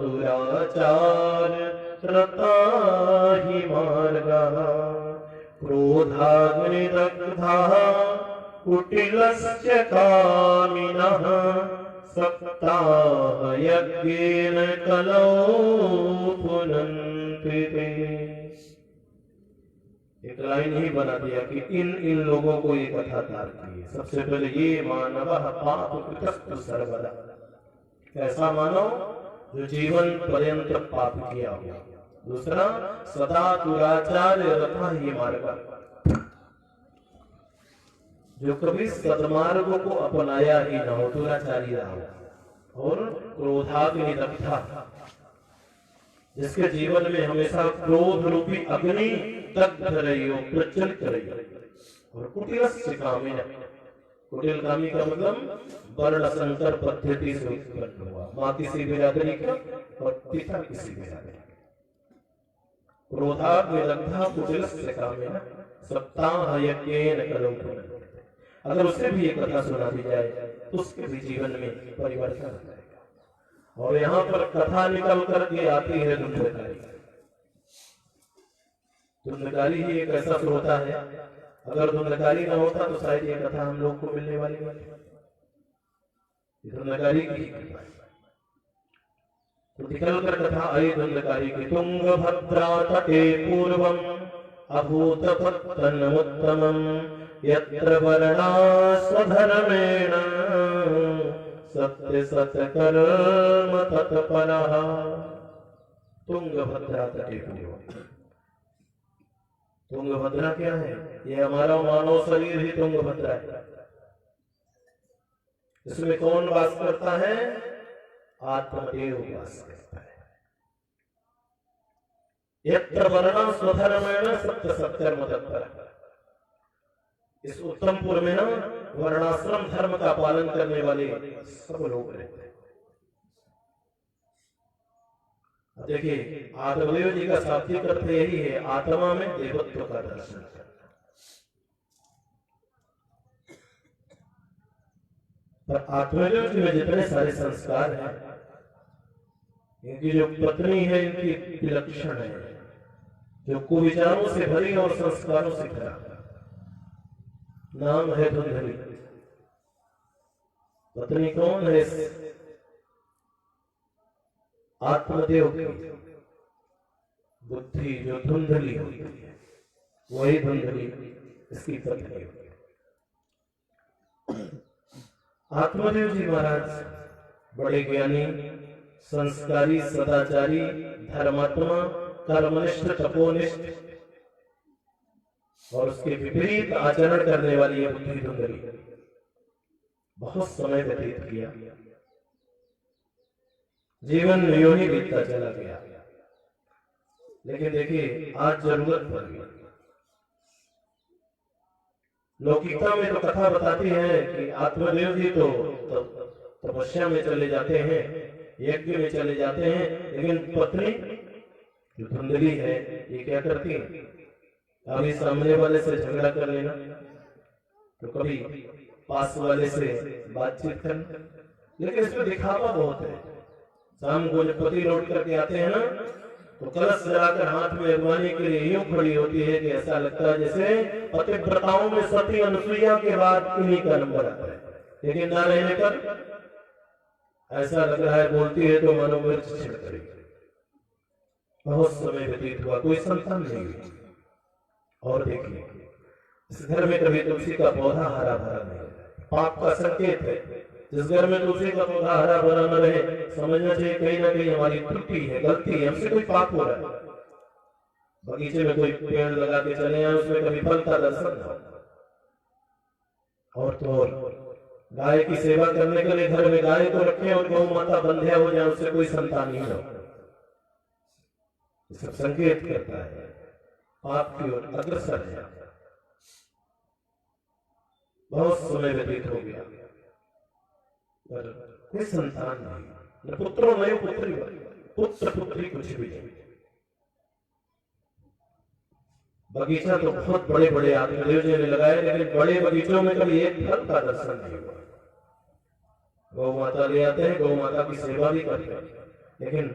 दुराचार त्रता हि मार्गः क्रोधाग्निदग्धा कुटिलस्य कामिनः सप्ताहयज्ञेन कलौ पुनन्ति ते। एक लाइन ही बना दिया कि इन लोगों को ये कथा तारती है। सबसे पहले ये मानवः पाप कृतस्तु सर्वदा, ऐसा मानव जो जीवन पर्यंत पाप किया हो। दूसरा, सदा दुराचार्य रथा ही मार्ग, जो कभी सदमार्गों को अपनाया ही ना हो, दुराचारी रहा हो। और क्रोधाग्नि दग्धा, जिसके जीवन में हमेशा क्रोध रूपी अग्नि दग्ध रही हो, प्रज्वलित रही हो। और कुटिलस्य कामिनः, कुटिल कामी का मतलब वर्ण संकर पद्धति से उत्पन्न हुआ, माँ किसी बिरादरी का और पिता किसी बिरादरी का। क्रोधाग्नि दग्धा कुटिलस्य कामिनः सप्ताहयज्ञेन कलौ पुनन्ति। अगर उसे भी ये कथा सुना दी जाए तो उसके भी जीवन में परिवर्तन हो जाएगा। और यहाँ पर कथा निकल करके आती है धुंधकारी। धुंधकारी ही एक ऐसा श्रोता है, अगर धुंधकारी न होता तो शायद ये कथा हम लोग को मिलने वाली नहीं। धुंधकारी की तो निकल कर कथा आई धुंधकारी की। तुंगभद्रा तटे पूर्वम अभूत पत्तनमुत्तमम् यत्र वर्णा स्वधर्मेण सत्य सत्कर्म तत्परः। तुंगभद्रा तटे पूर्वम, तुंगभद्रा क्या है? ये हमारा मानव शरीर ही तुंगभद्रा है। इसमें कौन वास करता है? आत्मदेव वास करता है। यत्र वर्णा स्वधर्मेण सत्य सत्कर्म तत्परः। इस उत्तमपुर में ना वर्णाश्रम धर्म का पालन करने वाले सब लोग रहते हैं। देखिए, आत्मदेव जी का शाब्दिक अर्थ यही है, आत्मा में देवत्व का दर्शन करना। पर आत्मदेव जी में जितने सारे संस्कार हैं, इनकी जो पत्नी है इनकी विलक्षण है, जो कुविचारों से भरी और संस्कारों से भरा। नाम है धुंधली। पत्नी कौन है? आत्मदेव की बुद्धि जो धुंधली होती है, वही धुंधली इसकी पत्नी होती है। आत्मदेव जी महाराज बड़े ज्ञानी, संस्कारी, सदाचारी, धर्मात्मा, कर्मनिष्ठ, तपोनिष्ठ और उसके विपरीत आचरण करने वाली है बुद्धि धुंधली। बहुत समय व्यतीत किया, जीवन यूं ही बीतता चला गया। लेकिन देखिए, आज जरूरत पड़ गई। लौकिकता में तो कथा बताती है कि आत्मदेव जी तो तपस्या में चले जाते हैं, यज्ञ में चले जाते हैं, लेकिन पत्नी जो धुंधली है ये क्या करती है? कभी सामने वाले से झगड़ा कर लेना, तो कभी पास वाले से बातचीत करना। लेकिन इसमें दिखावा बहुत है। शाम को जब पति लौट करके आते हैं ना, तो कलश जलाकर हाथ में अगवानी के लिए यूं खड़ी होती है कि ऐसा लगता है जैसे पतिव्रताओं में सती अनुसुईया के बाद इन्हीं का नंबर आता है। लेकिन ना रहने पर ऐसा लग रहा है बोलती है तो मानो मिर्च छिड़क रही। बहुत समय व्यतीत हुआ, कोई संतान नहीं हुई। और देखिए, इस घर में कभी तुलसी का पौधा हरा भरा नहीं, पाप का संकेत है। जिस घर में तुलसी का पौधा हरा भरा न रहे, समझना चाहिए कहीं ना कहीं हमारी त्रुटि है, गलती है, हमसे कोई पाप हो रहा है। बगीचे में कोई पेड़ लगा के चले आए, उसमें कभी फल का दर्शन न हो। और तो और गाय की सेवा करने के लिए घर में गाय को रखें और गौ माता बंध्या हो जाए, उससे कोई संतान ही न हो। सब संकेत करता है पाप की ओर अग्रसर है। बहुत समय व्यतीत हो गया पर कोई संतान नहीं, न पुत्रो न पुत्री, पुत्र पुत्री कुछ भी नहीं। बगीचा तो बहुत बड़े बड़े आत्मदेव जी ने लगाए, लेकिन बड़े बगीचों में कभी एक फल का दर्शन नहीं हुआ। गौ माता ले आते हैं, गौ माता की सेवा भी करते हैं, लेकिन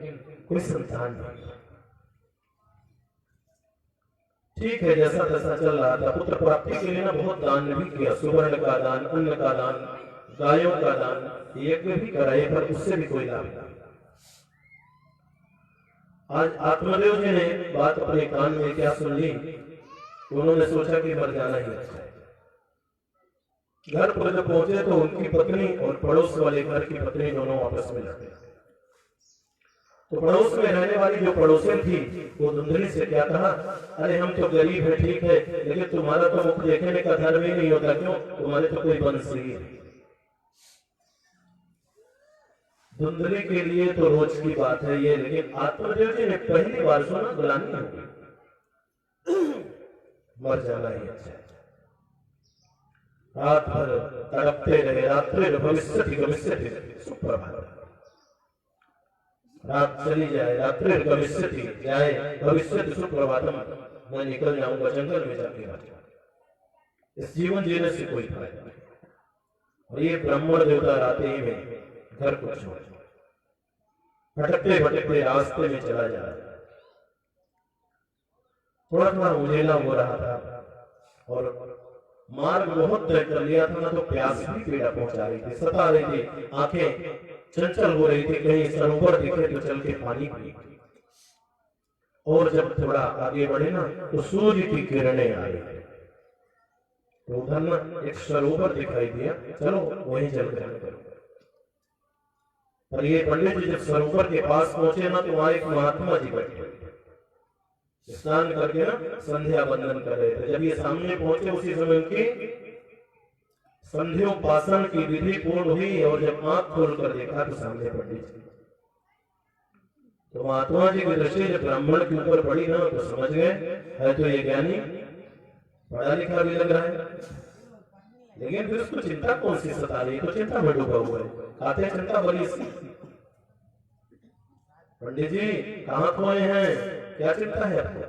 कोई संतान नहीं। ठीक है, जैसा तैसा चल रहा था। पुत्र प्राप्ति के लिए ना बहुत दान भी किया, सुवर्ण का दान, अन्न का दान, गायों का दान, यज्ञ भी कराए, पर उससे भी कोई लाभ नहीं। आज आत्मदेव जी ने बात अपने कान में क्या सुन ली, उन्होंने सोचा कि मर जाना ही अच्छा है। घर पर जब पहुंचे तो उनकी पत्नी और पड़ोस वाले घर की पत्नी दोनों आपस में लड़ते। तो पड़ोस में रहने वाली जो पड़ोसन थी वो धुंधली से क्या कहा, अरे हम तो गरीब है, ठीक है, लेकिन तुम्हारा तो मुख देखने का धर्म ही नहीं होता, क्यों? तुम्हारे तो कोई वंश नहीं है। धुंधली के लिए तो रोज की बात है ये, लेकिन आत्मदेव जी ने पहली बार सुना गुलामी होगी, मर जाना ही अच्छा है। रात भर तड़पते रहे, रात्रि भविष्यति गमिष्यति सुप्रभात। रात चली जाए, रात्रि गमिष्यति जाए, भविष्यति सुप्रभातम, मैं निकल जाऊंगा जंगल में जाके रह जाऊंगा। इस जीवन जीने से कोई फायदा नहीं। और ये ब्राह्मण देवता रात ही में घर को छोड़ भटकते भटकते रास्ते में चला जा रहा। थोड़ा थोड़ा उजेला हो रहा था और मार्ग बहुत तय कर लिया था ना, तो प्यास भी पीड़ा पहुंचा रही थी, सता रही थी, आंखें चंचल हो रही थी, कहीं सरोवर दिखे तो चल के पानी पी। और जब थोड़ा आगे बढ़े ना तो सूर्य की किरणें आई, तो उधर ना एक सरोवर दिखाई दिया, चलो वहीं जल ग्रहण करो। पर ये पंडित जी जब सरोवर के पास पहुंचे ना तो वहां एक महात्मा जी बैठे स्नान करके ना संध्या वंदन कर रहे थे। जब ये सामने पहुंचे उसी समय उनकी संध्योपासन की विधि पूर्ण हुई और जब आंख खोलकर देखा तो सामने पंडित जी। तो महात्मा जी की दृष्टि जब ब्राह्मण के ऊपर पड़ी ना तो समझ गए है तो ये ज्ञानी, पढ़ा लिखा भी लग रहा है, लेकिन फिर उसको चिंता कौन सी सता रही, तो चिंता में डूबा हुआ है, खाते चिंता बड़ी सी। पंडित जी कहाँ खोए हैं, क्या चिंता है आपको?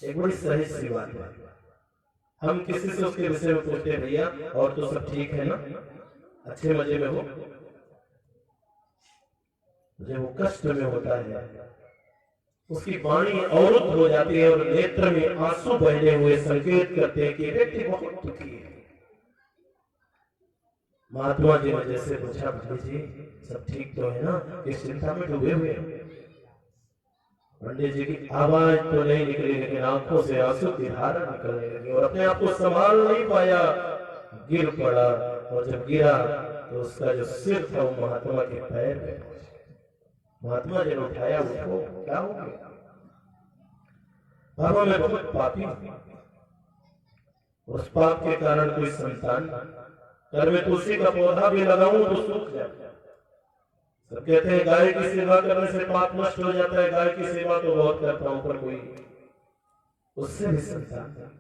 एक बड़ी सहज सी बात है, हम किसी से उसके विषय में पूछते हैं, भैया और तो सब ठीक है ना, अच्छे मजे में हो? जब वो कष्ट में होता है उसकी वाणी अवरुद्ध हो जाती है और नेत्र में आंसू बहने हुए संकेत करते हैं कि व्यक्ति बहुत दुखी है। महात्मा जी ने जैसे पूछा, पंडित जी सब ठीक तो है ना, इस चिंता में डूबे हुए हैं? पंडित जी की आवाज तो नहीं निकली, लेकिन आंखों से आंसू की धारा निकलने लगी और अपने आप को संभाल नहीं पाया, गिर पड़ा। और जब गिरा तो उसका जो सिर था वो महात्मा के पैर में। महात्मा जी ने उठाया, उठो, क्या हो गया? बाबा मैं बहुत पापी हूं, उस पाप के कारण कोई संतान, अगर मैं तुलसी का पौधा भी लगाऊं तो सूख जाता है। सब कहते हैं गाय की सेवा करने से पाप नष्ट हो जाता है, गाय की सेवा तो बहुत करता हूं पर कोई उससे भी संतान,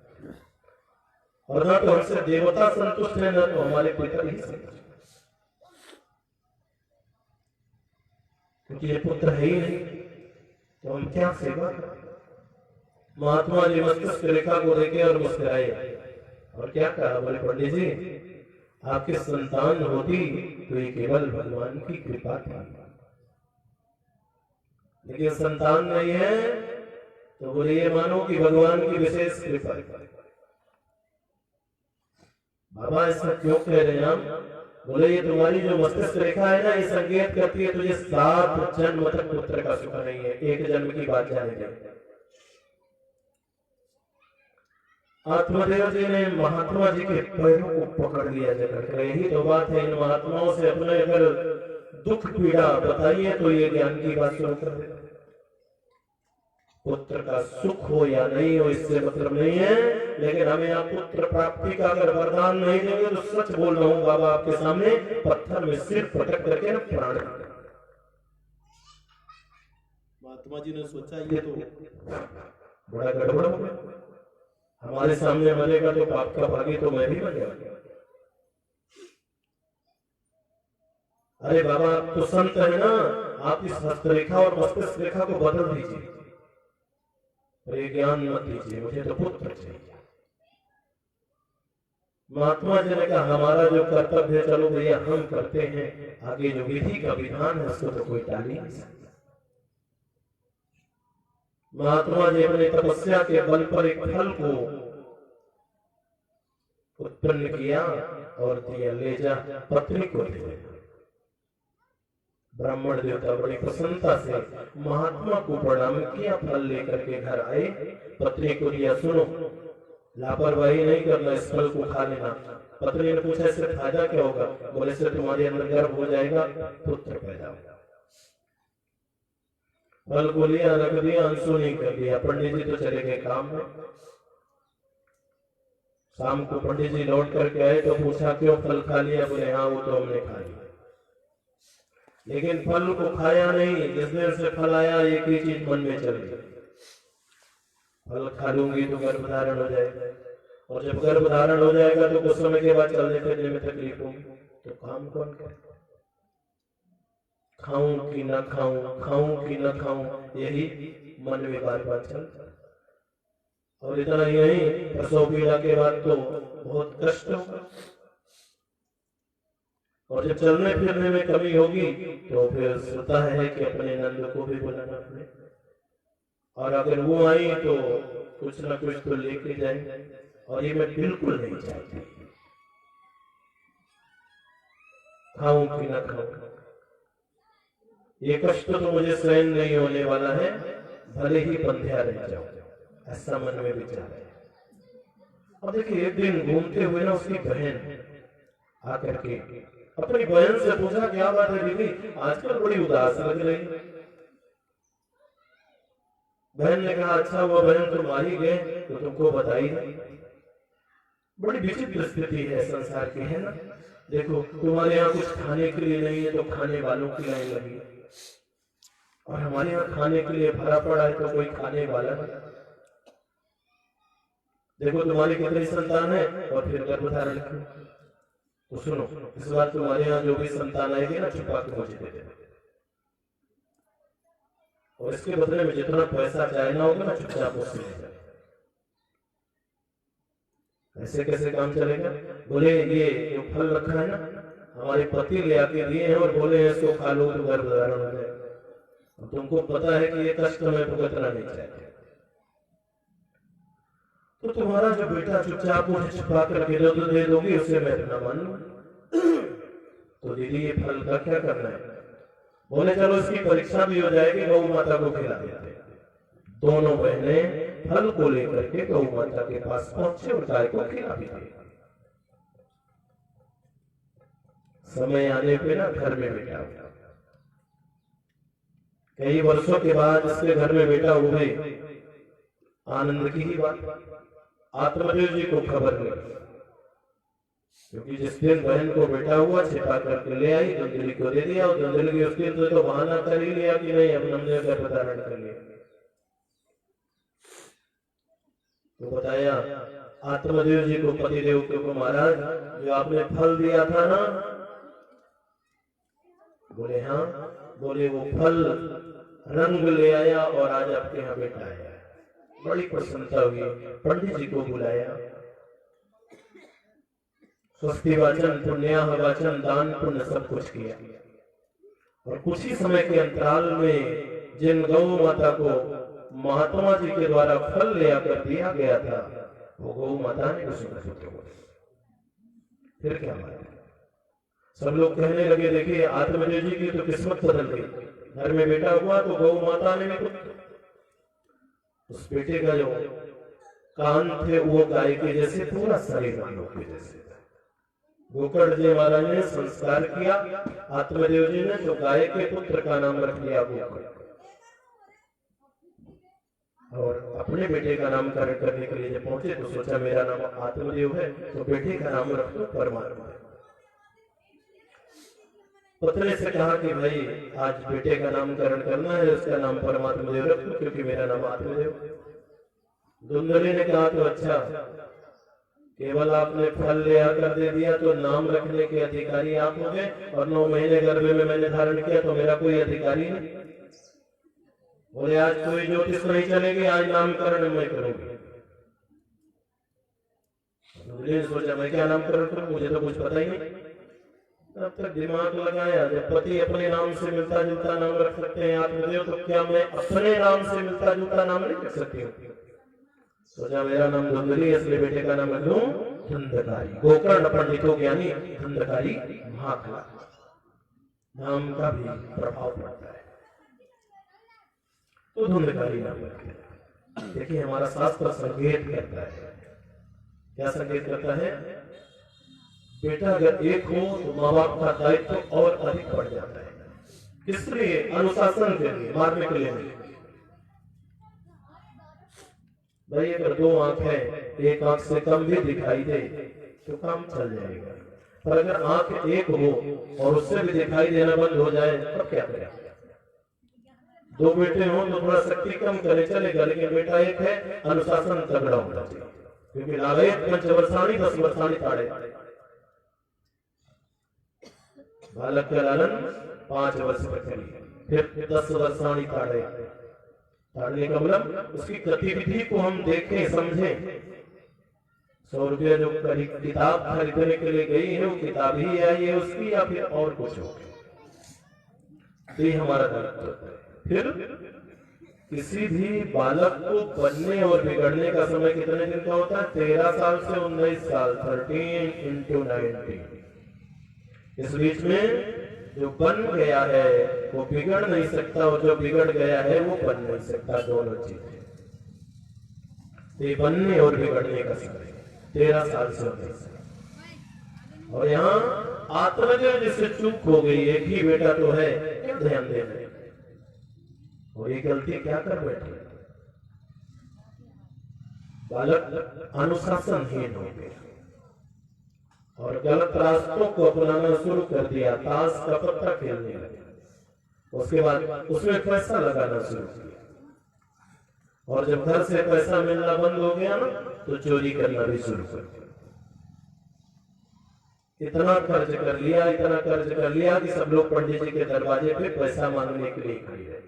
और ना तो हमसे देवता संतुष्ट है ना तो हमारे पिता ही संतुष्ट, क्योंकि ये पुत्र है ही नहीं तो हम क्या सेवा करें? महात्मा जी मस्तिष्क रेखा को देखे और मुस्कुराए और क्या कहा, बोले पंडित जी आपके संतान होती तो ये केवल भगवान की कृपा थी, लेकिन संतान नहीं है तो बोले ये मानो कि भगवान की विशेष कृपा। बाबा ऐसा क्यों कह रहे हैं हम? बोले ये तुम्हारी जो मस्तिष्क रेखा है ना, ये संकेत करती है तुझे 7 जन्म तक पुत्र का सुख नहीं है, एक जन्म की बात जाने। आत्मदेव जी ने महात्मा जी के पैरों को पकड़ लिया जकड़ कर। यही तो बात है, इन महात्माओं से अपने अगर दुख पीड़ा बताइए तो ये ज्ञान की बात शुरू कर देते। पुत्र का सुख हो या नहीं हो इससे मतलब नहीं है, लेकिन हमें आप पुत्र प्राप्ति का अगर वरदान नहीं देंगे तो सच बोल रहा हूं बाबा आपके सामने, पत्थर में सिर पटक करके न प्राण। महात्मा जी ने सोचा ये तो बड़ा गड़बड़ हो गया, हमारे सामने मरेगा तो पाप का भागी तो मैं भी बन जाऊंगा। अरे बाबा आप तो संत है ना, आप इस हस्तरेखा और मस्तिष्क रेखा को बदल दीजिए, और ये ज्ञान मत दीजिए, मुझे तो पुत्र चाहिए। महात्मा जी ने कहा हमारा जो कर्तव्य है चलो भैया हम करते हैं, आगे जो विधि का विधान है उसको तो कोई टाल ही नहीं सकता। महात्मा जी अपनी तपस्या के बल पर एक फल को उत्पन्न किया और दिया, ले जा पत्नी को दे। ब्राह्मण देवता बड़ी प्रसन्नता से महात्मा को प्रणाम किया, फल लेकर के घर आए, पत्नी को दिया। सुनो, लापरवाही नहीं करना, इस फल को खा लेना। पत्नी ने पूछा इससे फायदा क्या होगा? बोले से तुम्हारे अंदर गर्भ हो जाएगा, पुत्र पैदा होगा। फल को लिया, रख दिया, अनसुनी कर दिया। पंडित जी तो चले गए काम में। शाम को पंडित जी लौट करके आए तो पूछा क्यों फल खा लिया? बोले हाँ वो तो हमने खा लिया, लेकिन फल को खाया नहीं। जिस दिन से फल आया एक ही चीज मन में चल गई, फल खा लूंगी तो गर्भ धारण हो जाएगा, और जब गर्भ धारण हो जाएगा तो कुछ समय के बाद चलने फिरने में तकलीफ होगी, तो काम कौन करे? खाऊं कि न खाऊं, खाऊं कि न खाऊं, यही मन में बार बार चलता है। और इतना ही नहीं, प्रसव पीड़ा के बाद तो बहुत कष्ट होगा, और जब चलने फिरने में कमी होगी तो फिर सोचता है कि अपने नंद को भी बुलाना अपने, और अगर वो आई तो कुछ ना कुछ तो लेके जाए, और ये मैं बिल्कुल नहीं चाहती। खाऊं कि ना खाऊं, ये कष्ट तो मुझे सहन नहीं होने वाला है, भले ही बंध्या रह जाऊं, ऐसा मन में विचार है। अब देखिए एक दिन घूमते हुए ना उसकी बहन आकर के अपनी बहन से पूछा क्या बात है दीदी, आजकल बड़ी उदास लग रही। बहन ने कहा अच्छा हुआ बहन तुम आ ही गए तो तुमको बताई नहीं। बड़ी विचित्र स्थिति है संसार की, है ना। देखो तुम्हारे यहाँ कुछ खाने के लिए नहीं है तो खाने वालों की लाइन लगी, और हमारे यहाँ खाने के लिए भरा पड़ा है तो कोई खाने वाला नहीं। देखो तुम्हारी कितनी संतान है और फिर गर्भ धारण क्यों? तो सुनो, इस बार तुम्हारे यहाँ जो भी संतान आएगी ना छुपा के मुझे दे देना, और इसके बदले में जितना पैसा चाहना होगा ना चुपचाप उससे ले जाना। ऐसे कैसे काम चलेगा? बोले ये जो फल रखा है ना हमारे पति ले आके दिए हैं, और बोले इसको खा लो तो गर्भ धारण हो जाएगा। तुमको पता है कि ये कष्ट हमें भुगतना नहीं चाहिए, तो तुम्हारा जो बेटा चुपचाप मुझे छुपा करके दे दोगी, उससे मैं अपना मान लूं। तो दीदी ये फल का क्या करना है? बोले चलो इसकी परीक्षा भी हो जाएगी, गौ माता को खिला देते। दोनों बहनें फल को लेकर के गौ माता के पास पहुंचे और गाय को खिला भी दिया। समय आने पे ना घर में बेटा हुआ। कई वर्षों के बाद इसके घर में बेटा हुए, आनंद की ही बात। आत्मदेव जी को खबर नहीं, क्योंकि जिस दिन बहन को बेटा हुआ छिपा करके ले आई, धुंधली को दे दिया, और धुंधली उस दिन तो बहाना कर ही लिया कि नहीं अब हमने गर्भ धारण कर लिया। तो बताया आत्मदेव जी को, पतिदेव को, महाराज जो आपने फल दिया था ना? बोले हाँ। बोले वो फल रंग ले आया और आज आपके यहाँ बेटा आया। बड़ी प्रसन्नता हुई, पंडित जी को बुलाया, स्वस्ति वाचन पुण्याह वाचन दान पुण्य सब कुछ किया, और कुछ ही समय के अंतराल में जिन गौ माता को महात्मा जी के द्वारा फल ले आकर दिया गया था वो गौ माता ने उसी का पुत्र हुआ। फिर क्या बात है? सब लोग कहने लगे देखिए आत्मदेव जी की तो किस्मत बदल गई, घर में बेटा हुआ तो गौ माता ने भी उस बेटे का जो कान थे वो गाय के जैसे, पूरा शरीर मानव के जैसे। गोकर्ण जी महाराज ने संस्कार किया, आत्मदेव जी ने जो गाय के पुत्र का नाम रख दिया गोकर्ण, और अपने बेटे का नामकरण करने के लिए जब पहुंचे तो सोचा मेरा नाम आत्मदेव है तो बेटे का नाम रख दो परमात्मा। पत्नी से कहा कि भाई आज बेटे का नामकरण करना है, उसका नाम परमात्मा देव रख दो क्योंकि मेरा नाम आत्मदेव। धुंधली ने कहा तो अच्छा, केवल आपने फल ले आकर दे दिया तो नाम रखने के अधिकारी आप हो गए, और 9 महीने गर्भ में मैंने धारण किया तो मेरा कोई अधिकारी नहीं। बोले आज कोई ज्योतिष नहीं चलेगी, आज नामकरण मैं करूंगी। धुंधली ने सोचा मैं क्या नामकरण करूं, मुझे तो कुछ पता ही नहीं। तब तक दिमाग लगाया, जब पति अपने नाम से मिलता जुलता नाम रख सकते हैं आत्मदेव, तो क्या मैं अपने नाम से मिलता जुलता नाम नहीं रख सकती हूँ? सोचा मेरा नाम धुंधली, इसलिए बेटे का नाम रख लूं धुंधकारी। गोकर्ण पंडितों ज्ञानी धुंधकारी महाकला, नाम का भी प्रभाव पड़ता है, तो धुंधकारी नाम रखे। देखिए हमारा शास्त्र संकेत करता है, क्या संकेत करता है? बेटा अगर एक हो तो माँ बाप का दायित्व तो और अधिक बढ़ जाता है। किस लिए? अनुशासन के लिए, मारने के लिए नहीं। भाई अगर दो आंख है, एक आंख से कम भी दिखाई दे तो काम चल जाएगा, पर अगर आंख एक हो और उससे भी दिखाई देना बंद हो जाए तब क्या करें? दो बेटे हो तो थोड़ा शक्ति कम करे चलेगा, लेकिन बेटा एक है, अनुशासन तगड़ा होना चाहिए, क्योंकि लालयत पंचवर्षाणी 10 वर्षाणी ताड़े। बालक का लालन 5 वर्ष तक करिए, फिर 10 वर्षाणी ताड़े। ताड़ने का मतलब उसकी गतिविधि को हम देखें समझें। 100 रुपया जो किताब खरीदने के लिए गई है, वो किताब ही आई है उसकी या फिर और कुछ हो, तो ये हमारा दायित्व है। फिर किसी भी बालक को बनने और बिगड़ने का समय कितने दिन का होता है? 13 साल से 19 साल, 13 × 19। इस बीच में जो बन गया है वो बिगड़ नहीं सकता, और जो बिगड़ गया है वो बन नहीं सकता, दोनों चीजें। ये बनने और बिगड़ने का समय 13 साल से 19 साल। और यहाँ आत्मदेव जिससे चूक हो गई, एक ही बेटा तो है, क्या ध्यान देना, और ये गलती क्या कर बैठे? बालक अनुशासनहीन हो गया और गलत रास्तों को अपनाना शुरू कर दिया, ताश का पत्ता खेलने लगा। उसके बाद उसमें पैसा लगाना शुरू किया, और जब घर से पैसा मिलना बंद हो गया ना, तो चोरी करना भी शुरू कर दिया। इतना खर्च कर लिया, इतना खर्च कर लिया कि सब लोग पंडित जी के दरवाजे पे पैसा मांगने के लिए खड़े रहे।